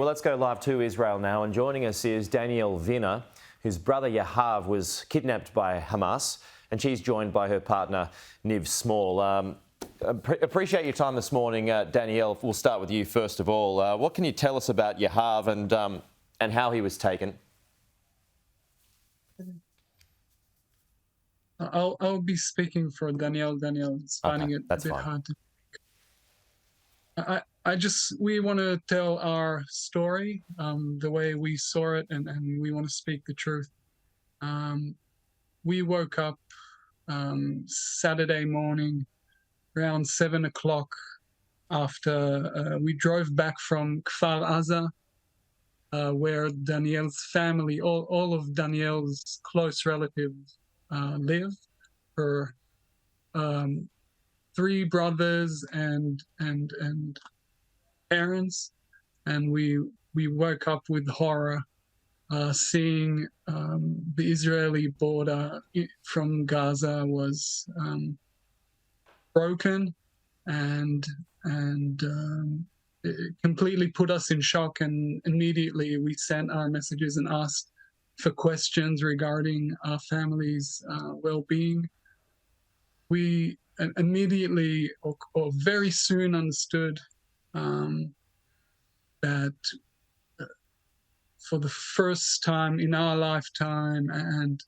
Well, let's go live to Israel now, and joining us is Danielle Wiener, whose brother Yahav was kidnapped by Hamas, and she's joined by her partner Niv Small. Appreciate your time this morning, Danielle. We'll start with you first of all. What can you tell us about Yahav and how he was taken? I'll be speaking for Danielle. Danielle's finding it a bit hard to. We want to tell our story the way we saw it, and we want to speak the truth. We woke up Saturday morning around 7 o'clock after we drove back from Kfar Aza, where Danielle's family, all of Danielle's close relatives live. Her 3 brothers and parents, and we woke up with horror, seeing the Israeli border from Gaza was broken, and it completely put us in shock. And immediately we sent our messages and asked for questions regarding our family's well-being. We immediately or very soon understood that for the first time in our lifetime, and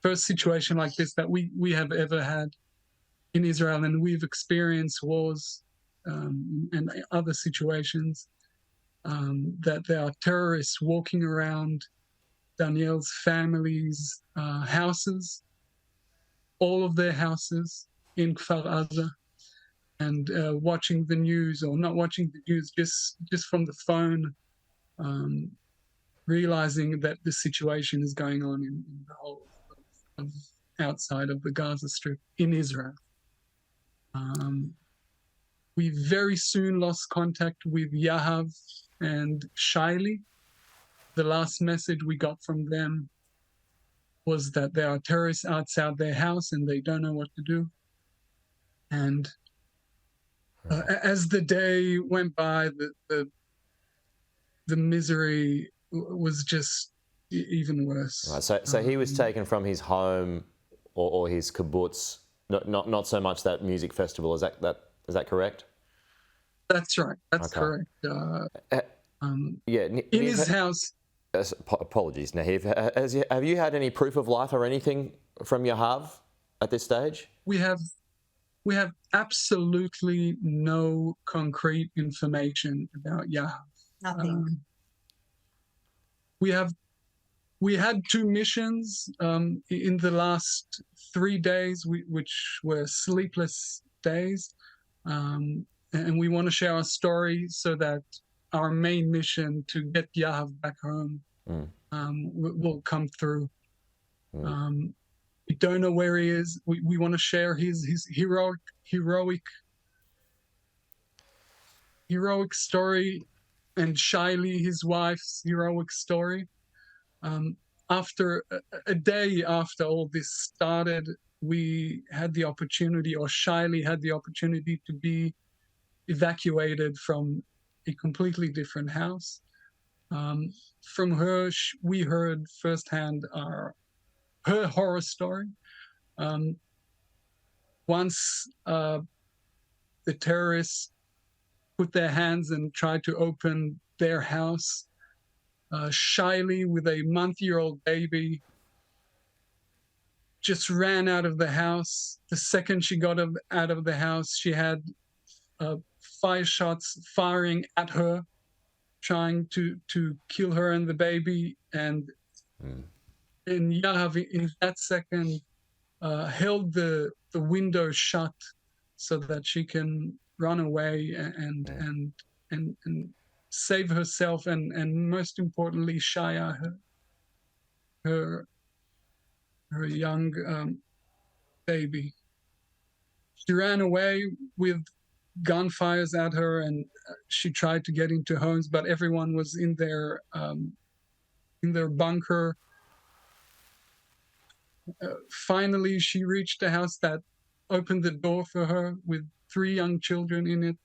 first situation like this that we have ever had in Israel, and we've experienced wars and other situations, that there are terrorists walking around Danielle's family's houses, all of their houses in Kfar Aza, and watching the news, or not watching the news, just from the phone, realizing that the situation is going on in the whole of outside of the Gaza Strip in Israel. We very soon lost contact with Yahav and Shaili. The last message we got from them was that there are terrorists outside their house and they don't know what to do. And as the day went by, the misery was just even worse. Right, so he was taken from his home or his kibbutz, not so much that music festival. Is that correct? That's right. That's correct. In his house. Apologies, Nahiv. Have you had any proof of life or anything from Yahav at this stage? We have absolutely no concrete information about Yahav. Nothing. We had 2 missions in the last 3 days, which were sleepless days, and we want to share our story so that our main mission to get Yahav back home will come through. We don't know where he is. We want to share his heroic story, and Shaili, his wife's heroic story. After a day after all this started, we had the opportunity, or Shaili had the opportunity, to be evacuated from a completely different house. From her, we heard firsthand her horror story. Once the terrorists put their hands and tried to open their house, Shaili, with a month-old baby, just ran out of the house. The second she got out of the house, she had 5 shots firing at her, trying to kill her and the baby. And Yahav, in that second, held the window shut so that she can run away and save herself, and most importantly, Shaya, her young baby. She ran away with gunfires at her, and she tried to get into homes, but everyone was in their bunker. Finally, she reached a house that opened the door for her with 3 young children in it,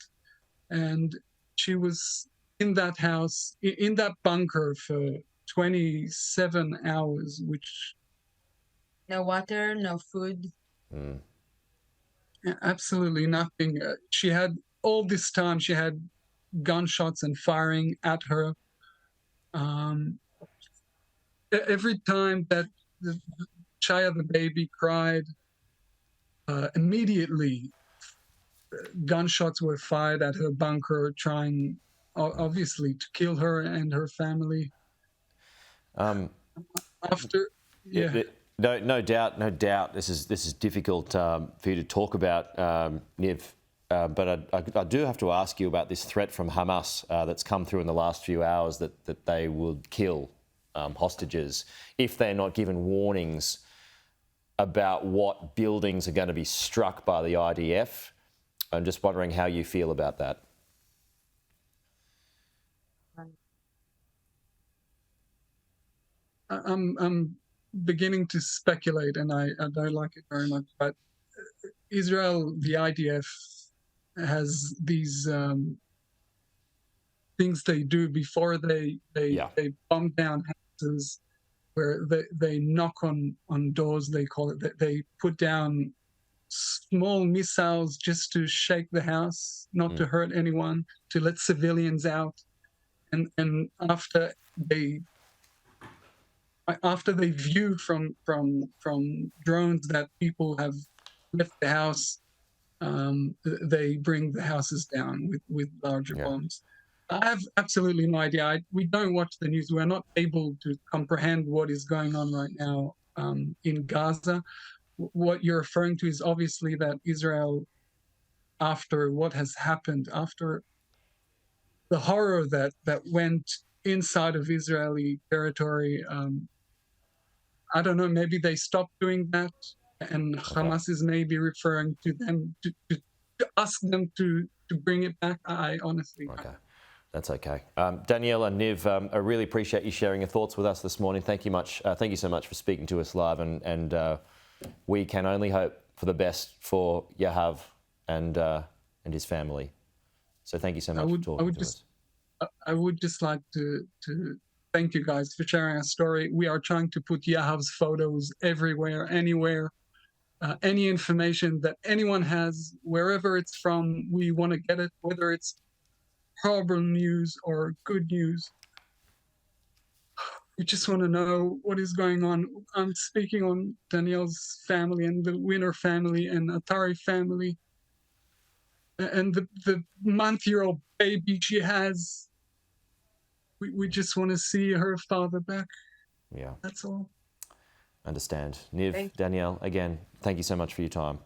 and she was in that house, in that bunker for 27 hours, which No water, no food. absolutely nothing. She had all this time, she had gunshots and firing at her. Every time that the Chaya, the baby, cried, immediately gunshots were fired at her bunker, trying obviously to kill her and her family. After, yeah. No doubt. This is difficult for you to talk about, Niv. But I do have to ask you about this threat from Hamas that's come through in the last few hours that they would kill hostages if they're not given warnings about what buildings are going to be struck by the IDF. I'm just wondering how you feel about that. I'm beginning to speculate, and I don't like it very much. But Israel, the IDF, has these things they do before they bomb down houses, where they knock on doors. They call it. They put down small missiles just to shake the house, not to hurt anyone, to let civilians out. And after they view from drones that people have left the house, they bring the houses down with larger bombs. I have absolutely no idea. We don't watch the news. We're not able to comprehend what is going on right now in Gaza. What you're referring to is obviously that Israel, after what has happened, after the horror that went inside of Israeli territory, I don't know, maybe they stopped doing that, and Hamas is maybe referring to them to ask them to bring it back. I honestly don't. Okay. That's okay. Danielle and Niv, I really appreciate you sharing your thoughts with us this morning. Thank you so much for speaking to us live, and we can only hope for the best for Yahav and his family. So thank you so much for talking to us. I would just like to thank you guys for sharing our story. We are trying to put Yahav's photos everywhere, anywhere. Any information that anyone has, wherever it's from, we want to get it, whether it's horrible news or good news. We just want to know what is going on. I'm speaking on Danielle's family and the Wiener family and Atari family. And the month-year-old baby she has. We just want to see her father back. Yeah. That's all. Understand. Niv, Danielle, again, thank you so much for your time.